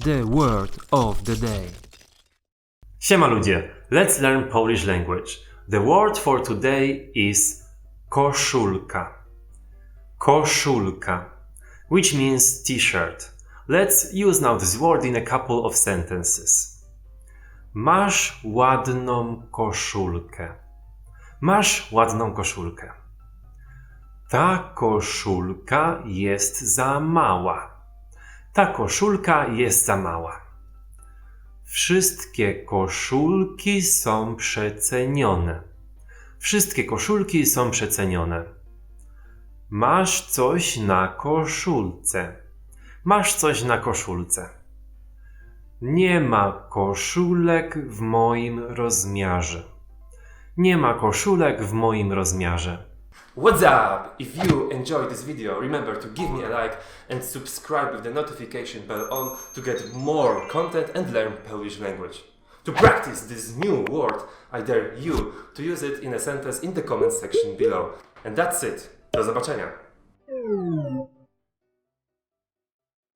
The word of the day. Siema ludzie, let's learn Polish language. The word for today is koszulka. Koszulka, which means t-shirt. Let's use now this word in a couple of sentences. Masz ładną koszulkę. Masz ładną koszulkę. Ta koszulka jest za mała. Ta koszulka jest za mała. Wszystkie koszulki są przecenione. Wszystkie koszulki są przecenione. Masz coś na koszulce. Masz coś na koszulce. Nie ma koszulek w moim rozmiarze. Nie ma koszulek w moim rozmiarze. What's up? If you enjoyed this video, remember to give me a like and subscribe with the notification bell on to get more content and learn Polish language. To practice this new word, I dare you to use it in a sentence in the comment section below. And that's it. Do zobaczenia.